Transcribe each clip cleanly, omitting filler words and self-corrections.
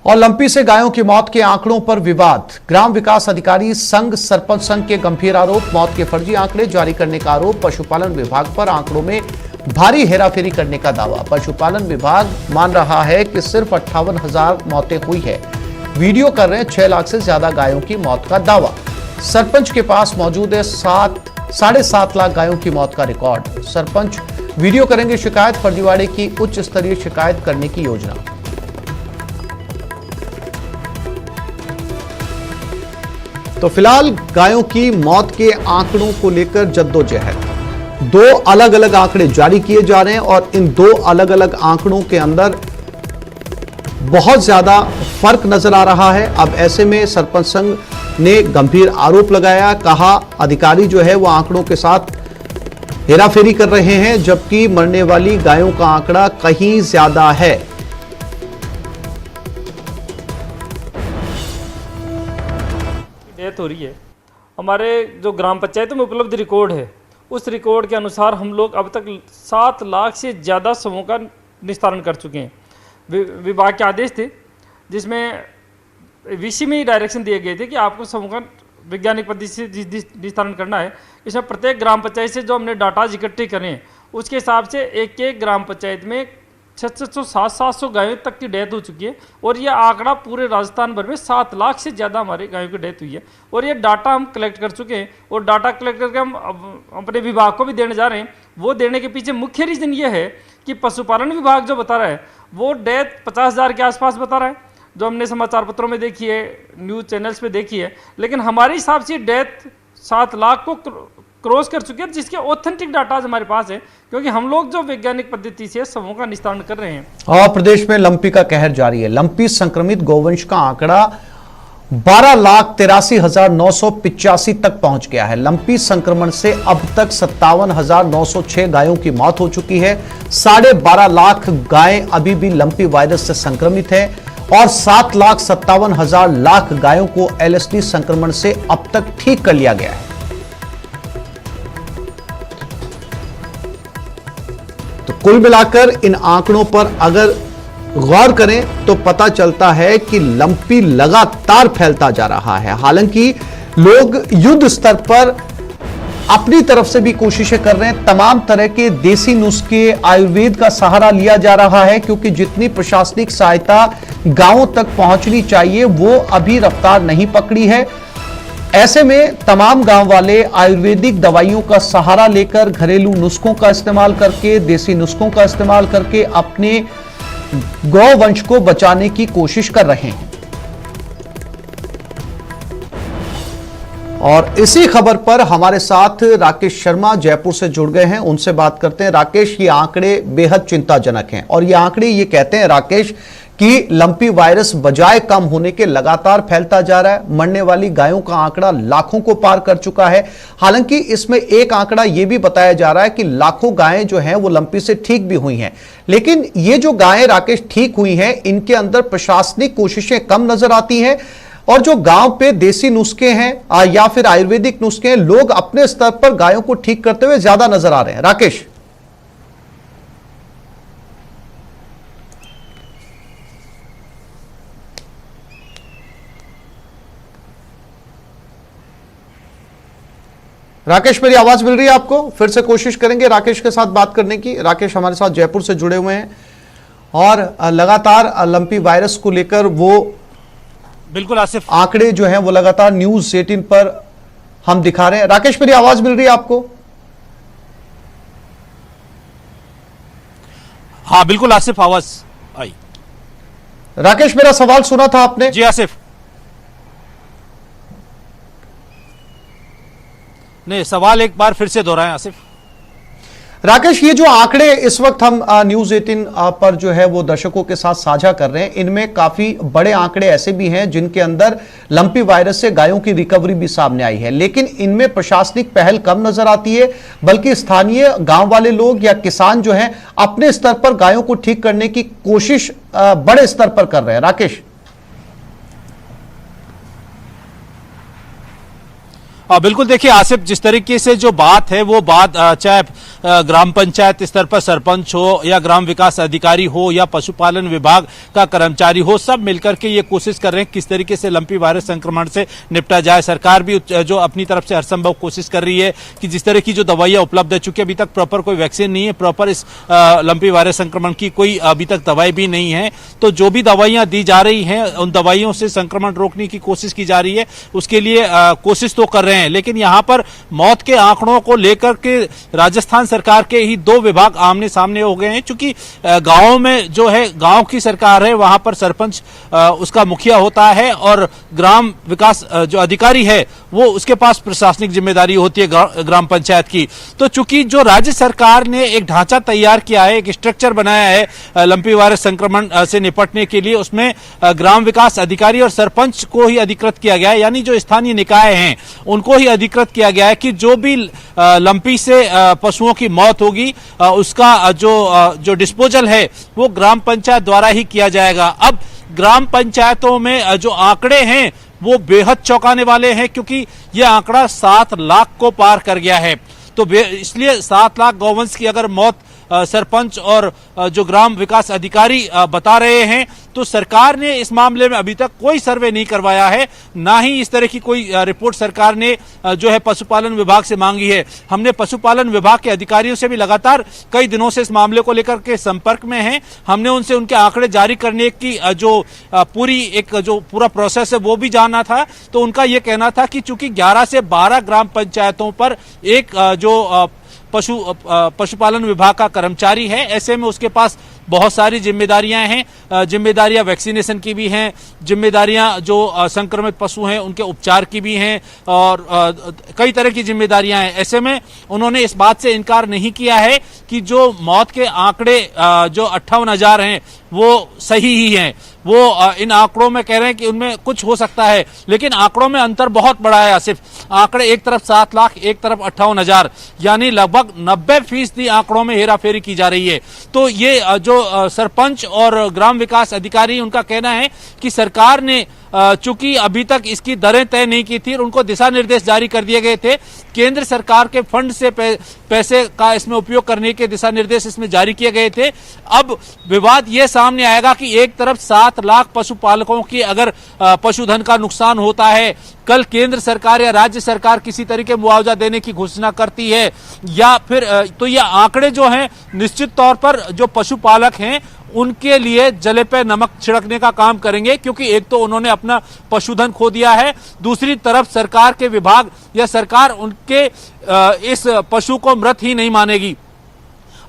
और लंपी से गायों की मौत के आंकड़ों पर विवाद। ग्राम विकास अधिकारी संघ सरपंच संघ के गंभीर आरोप। मौत के फर्जी आंकड़े जारी करने का आरोप। पशुपालन विभाग पर आंकड़ों में भारी हेराफेरी करने का दावा। पशुपालन विभाग मान रहा है कि सिर्फ 58,000 मौतें हुई है। वीडियो कर रहे हैं 6 लाख से ज्यादा गायों की मौत का दावा। सरपंच के पास मौजूद है 7.5 लाख गायों की मौत का रिकॉर्ड। सरपंच वीडियो करेंगे शिकायत। फर्जीवाड़े की उच्च स्तरीय शिकायत करने की योजना। तो फिलहाल गायों की मौत के आंकड़ों को लेकर जद्दोजहद। 2 अलग अलग आंकड़े जारी किए जा रहे हैं और इन 2 अलग अलग आंकड़ों के अंदर बहुत ज्यादा फर्क नजर आ रहा है। अब ऐसे में सरपंच संघ ने गंभीर आरोप लगाया। कहा अधिकारी जो है वो आंकड़ों के साथ हेराफेरी कर रहे हैं, जबकि मरने वाली गायों का आंकड़ा कहीं ज्यादा है। डेथ हो रही है। हमारे जो ग्राम पंचायतों में उपलब्ध रिकॉर्ड है, उस रिकॉर्ड के अनुसार हम लोग अब तक 7 लाख से ज़्यादा शवों का निस्तारण कर चुके हैं। विभाग के आदेश थे जिसमें वीसी में ही डायरेक्शन दिए गए थे कि आपको शवों का वैज्ञानिक पद्धति से निस्तारण करना है। इसमें प्रत्येक ग्राम पंचायत से जो हमने डाटा इकट्ठे करें उसके हिसाब से एक ग्राम पंचायत में 600-700 गायों तक की डेथ हो चुकी है। और ये आंकड़ा पूरे राजस्थान भर में 7 लाख से ज़्यादा हमारे गायों की डेथ हुई है। और ये डाटा हम कलेक्ट कर चुके हैं और डाटा कलेक्ट करके हम अपने विभाग को भी देने जा रहे हैं। वो देने के पीछे मुख्य रीज़न ये है कि पशुपालन विभाग जो बता रहा है वो डेथ 50,000 के आसपास बता रहा है, जो हमने समाचार पत्रों में देखी है, न्यूज़ चैनल्स पे देखी है। लेकिन हमारे हिसाब से डेथ 7 लाख को क्रॉस कर चुके हैं, जिसके ऑथेंटिक डाटा हमारे पास है, क्योंकि हम लोग जो वैज्ञानिक पद्धति से शवों का निस्तारण कर रहे हैं। और प्रदेश में लंपी का कहर जारी है। लंपी संक्रमित गौवंश का आंकड़ा 12,83,985 तक पहुंच गया है। लंपी संक्रमण से अब तक 57,906 गायों की मौत हो चुकी है। 12.5 लाख गायें अभी भी लंपी वायरस से संक्रमित है और 7,57,000 गायों को एलएसडी संक्रमण से अब तक ठीक कर लिया गया है। तो कुल मिलाकर इन आंकड़ों पर अगर गौर करें तो पता चलता है कि लंपी लगातार फैलता जा रहा है। हालांकि लोग युद्ध स्तर पर अपनी तरफ से भी कोशिशें कर रहे हैं। तमाम तरह के देसी नुस्खे, आयुर्वेद का सहारा लिया जा रहा है, क्योंकि जितनी प्रशासनिक सहायता गांवों तक पहुंचनी चाहिए वो अभी रफ्तार नहीं पकड़ी है। ऐसे में तमाम गांव वाले आयुर्वेदिक दवाइयों का सहारा लेकर, घरेलू नुस्खों का इस्तेमाल करके, देसी नुस्खों का इस्तेमाल करके अपने गौवंश को बचाने की कोशिश कर रहे हैं। और इसी खबर पर हमारे साथ राकेश शर्मा जयपुर से जुड़ गए हैं, उनसे बात करते हैं। राकेश, ये आंकड़े बेहद चिंताजनक हैं और ये आंकड़े ये कहते हैं राकेश कि लंपी वायरस बजाय कम होने के लगातार फैलता जा रहा है। मरने वाली गायों का आंकड़ा लाखों को पार कर चुका है। हालांकि इसमें एक आंकड़ा यह भी बताया जा रहा है कि लाखों गायें जो हैं वो लंपी से ठीक भी हुई हैं। लेकिन ये जो गायें राकेश ठीक हुई हैं, इनके अंदर प्रशासनिक कोशिशें कम नजर आती हैं और जो गांव पे देसी नुस्खे हैं या फिर आयुर्वेदिक नुस्खे हैं, लोग अपने स्तर पर गायों को ठीक करते हुए ज्यादा नजर आ रहे हैं। राकेश, राकेश मेरी आवाज मिल रही है आपको? फिर से कोशिश करेंगे राकेश के साथ बात करने की। राकेश हमारे साथ जयपुर से जुड़े हुए हैं और लगातार लंपी वायरस को लेकर वो बिल्कुल आसिफ आंकड़े जो हैं वो लगातार न्यूज़ 18 पर हम दिखा रहे हैं। राकेश मेरी आवाज मिल रही है आपको? हाँ बिल्कुल आसिफ, आवाज आई। राकेश मेरा सवाल सुना था आपने? जी आसिफ, नहीं सवाल एक बार फिर से दोहराएं आसिफ। राकेश, ये जो आंकड़े इस वक्त हम न्यूज़ 18 पर जो है वो दर्शकों के साथ साझा कर रहे हैं, इनमें काफी बड़े आंकड़े ऐसे भी हैं जिनके अंदर लंपी वायरस से गायों की रिकवरी भी सामने आई है, लेकिन इनमें प्रशासनिक पहल कम नजर आती है, बल्कि स्थानीय गांव वाले लोग या किसान जो हैं अपने स्तर पर गायों को ठीक करने की कोशिश बड़े स्तर पर कर रहे हैं। राकेश, बिल्कुल, देखिए आसिफ, जिस तरीके से जो बात है वो बात चाहे ग्राम पंचायत स्तर पर सरपंच हो या ग्राम विकास अधिकारी हो या पशुपालन विभाग का कर्मचारी हो, सब मिलकर के ये कोशिश कर रहे हैं किस तरीके से लंपी वायरस संक्रमण से निपटा जाए। सरकार भी जो अपनी तरफ से हर संभव कोशिश कर रही है कि जिस तरह की जो दवाइयां उपलब्ध है, चूंकि अभी तक प्रॉपर कोई वैक्सीन नहीं है, प्रॉपर इस लंपी वायरस संक्रमण की कोई अभी तक दवाई भी नहीं है, तो जो भी दवाइयां दी जा रही हैं उन दवाइयों से संक्रमण रोकने की कोशिश की जा रही है, उसके लिए कोशिश तो कर रहे हैं। लेकिन यहां पर मौत के आंकड़ों को लेकर के राजस्थान सरकार के ही दो विभाग आमने सामने हो गए हैं। चूंकि गांव में जो है, गांव की सरकार है, वहां पर सरपंच उसका मुखिया होता है और ग्राम विकास जो अधिकारी है वो उसके पास प्रशासनिक जिम्मेदारी होती है ग्राम पंचायत की। तो चूंकि जो राज्य सरकार ने एक ढांचा तैयार किया है, एक स्ट्रक्चर बनाया है लंपी वायरस संक्रमण से निपटने के लिए, उसमें ग्राम विकास अधिकारी और सरपंच को ही अधिकृत किया गया है, यानी जो स्थानीय निकाय हैं उनको ही अधिकृत किया गया है कि जो भी लंपी से पशुओं की मौत होगी उसका जो डिस्पोजल है वो ग्राम पंचायत द्वारा ही किया जाएगा। अब ग्राम पंचायतों में जो आंकड़े हैं वो बेहद चौंकाने वाले हैं, क्योंकि यह आंकड़ा 7 लाख को पार कर गया है। तो इसलिए 7 लाख गौवंश की अगर मौत सरपंच और जो ग्राम विकास अधिकारी बता रहे हैं, तो सरकार ने इस मामले में अभी तक कोई सर्वे नहीं करवाया है, ना ही इस तरह की कोई रिपोर्ट सरकार ने जो है पशुपालन विभाग से मांगी है। हमने पशुपालन विभाग के अधिकारियों से भी लगातार कई दिनों से इस मामले को लेकर के संपर्क में हैं। हमने उनसे उनके आंकड़े जारी करने की जो पूरा प्रोसेस है वो भी जाना था। तो उनका ये कहना था कि चूंकि 11 से 12 ग्राम पंचायतों पर एक पशुपालन विभाग का कर्मचारी है, ऐसे में उसके पास बहुत सारी जिम्मेदारियां हैं। जिम्मेदारियां वैक्सीनेशन की भी हैं, जिम्मेदारियां जो संक्रमित पशु हैं उनके उपचार की भी हैं, और कई तरह की जिम्मेदारियां हैं। ऐसे में उन्होंने इस बात से इनकार नहीं किया है कि जो मौत के आंकड़े जो 58,000 हैं वो सही ही हैं। वो इन आंकड़ों में कह रहे हैं कि उनमें कुछ हो सकता है, लेकिन आंकड़ों में अंतर बहुत बड़ा है आसिफ। आंकड़े एक तरफ 7 लाख, एक तरफ 58,000, यानी लगभग 90% आंकड़ों में हेराफेरी की जा रही है। तो ये जो सरपंच और ग्राम विकास अधिकारी, उनका कहना है कि सरकार ने चूंकि अभी तक इसकी दरें तय नहीं की थी और उनको दिशा निर्देश जारी कर दिए गए थे, केंद्र सरकार के फंड से पैसे का इसमें उपयोग करने के दिशा निर्देश इसमें जारी किए गए थे। अब विवाद ये सामने आएगा कि एक तरफ 7 लाख पशुपालकों की अगर पशुधन का नुकसान होता है, कल केंद्र सरकार या राज्य सरकार किसी तरीके मुआवजा देने की घोषणा करती है, या फिर तो ये आंकड़े जो हैं निश्चित तौर पर जो पशुपालक हैं उनके लिए जले पे नमक छिड़कने का काम करेंगे, क्योंकि एक तो उन्होंने अपना पशुधन खो दिया है, दूसरी तरफ सरकार के विभाग या सरकार उनके इस पशु को मृत ही नहीं मानेगी।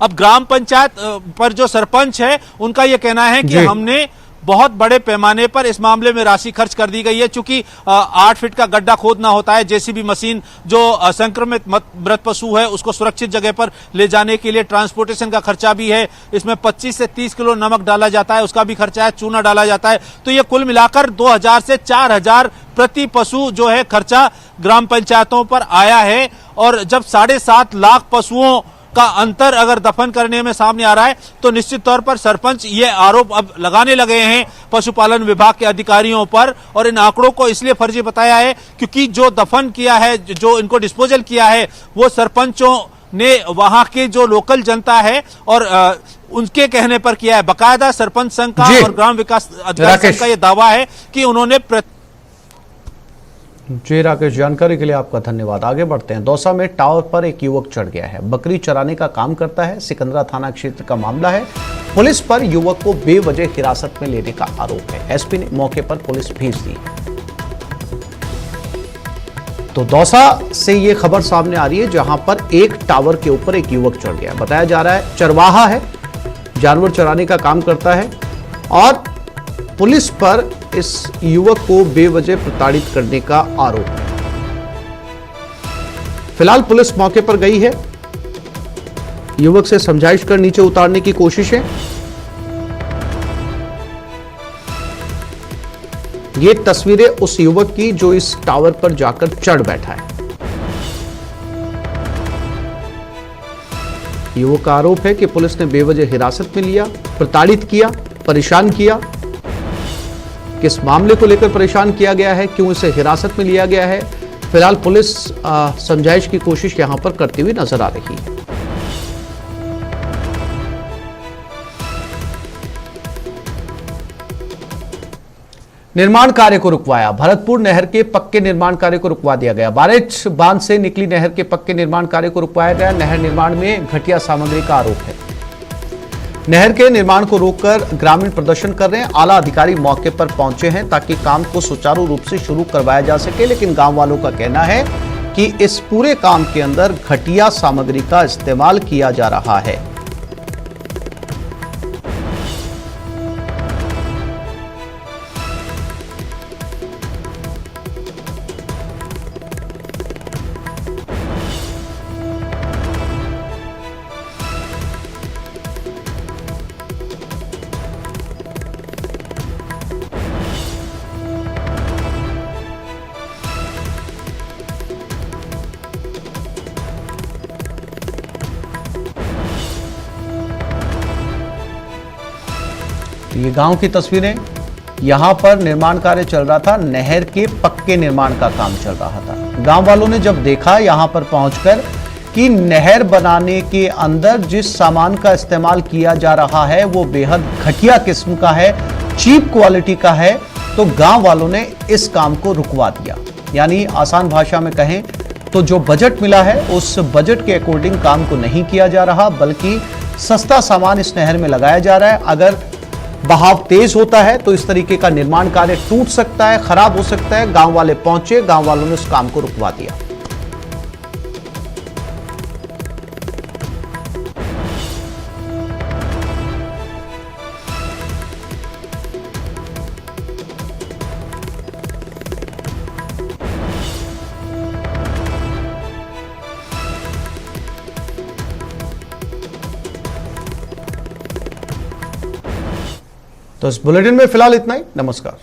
अब ग्राम पंचायत पर जो सरपंच है उनका यह कहना है कि हमने बहुत बड़े पैमाने पर इस मामले में राशि खर्च कर दी गई है, चूंकि 8 फीट का गड्ढा खोदना होता है, जेसीबी मशीन जो संक्रमित मृत पशु है उसको सुरक्षित जगह पर ले जाने के लिए ट्रांसपोर्टेशन का खर्चा भी है, इसमें 25 से 30 किलो नमक डाला जाता है, उसका भी खर्चा है, चूना डाला जाता है। तो ये कुल मिलाकर 2,000 से 4,000 प्रति पशु जो है खर्चा ग्राम पंचायतों पर आया है। और जब 7.5 लाख पशुओं का अंतर अगर दफन करने में सामने आ रहा है, तो निश्चित तौर पर सरपंच ये आरोप अब लगाने लगे हैं पशुपालन विभाग के अधिकारियों पर, और इन आंकड़ों को इसलिए फर्जी बताया है क्योंकि जो दफन किया है, जो इनको डिस्पोजल किया है, वो सरपंचों ने वहां के जो लोकल जनता है और उनके कहने पर किया है। बाकायदा सरपंच संघ का और ग्राम विकास अधिकारी संघ का यह दावा है कि उन्होंने जी राकेश, जानकारी के लिए आपका धन्यवाद। आगे बढ़ते हैं। दौसा में टावर पर एक युवक चढ़ गया है, बकरी चराने का काम करता है। सिकंदरा थाना क्षेत्र का मामला है। पुलिस पर युवक को बेवजह हिरासत में लेने का आरोप है। एसपी ने मौके पर पुलिस भेज दी। तो दौसा से ये खबर सामने आ रही है, जहां पर एक टावर के ऊपर एक युवक चढ़ गया। बताया जा रहा है चरवाहा है, जानवर चराने का काम करता है, और पुलिस पर इस युवक को बेवजह प्रताड़ित करने का आरोप है। फिलहाल पुलिस मौके पर गई है, युवक से समझाइश कर नीचे उतारने की कोशिश है। ये तस्वीरें उस युवक की जो इस टावर पर जाकर चढ़ बैठा है। युवक का आरोप है कि पुलिस ने बेवजह हिरासत में लिया, प्रताड़ित किया, परेशान किया। किस मामले को लेकर परेशान किया गया है, क्यों इसे हिरासत में लिया गया है, फिलहाल पुलिस समझाइश की कोशिश यहां पर करती हुई नजर आ रही है। निर्माण कार्य को रुकवाया। भरतपुर नहर के पक्के निर्माण कार्य को रुकवा दिया गया। बारेठ बांध से निकली नहर के पक्के निर्माण कार्य को रुकवाया गया। नहर निर्माण में घटिया सामग्री का आरोप है। नहर के निर्माण को रोककर ग्रामीण प्रदर्शन कर रहे हैं। आला अधिकारी मौके पर पहुंचे हैं ताकि काम को सुचारू रूप से शुरू करवाया जा सके, लेकिन गांव वालों का कहना है कि इस पूरे काम के अंदर घटिया सामग्री का इस्तेमाल किया जा रहा है। ये गांव की तस्वीरें, यहां पर निर्माण कार्य चल रहा था। नहर के पक्के निर्माण का काम चल रहा था। गांव वालों ने जब देखा यहां पर पहुंचकर कि नहर बनाने के अंदर जिस सामान का इस्तेमाल किया जा रहा है वो बेहद घटिया किस्म का है, चीप क्वालिटी का है, तो गांव वालों ने इस काम को रुकवा दिया। यानी आसान भाषा में कहें तो जो बजट मिला है उस बजट के अकॉर्डिंग काम को नहीं किया जा रहा, बल्कि सस्ता सामान इस नहर में लगाया जा रहा है। अगर बहाव तेज होता है तो इस तरीके का निर्माण कार्य टूट सकता है, खराब हो सकता है। गांव वाले पहुंचे, गांव वालों ने उस काम को रुकवा दिया। तो इस बुलेटिन में फिलहाल इतना ही। नमस्कार।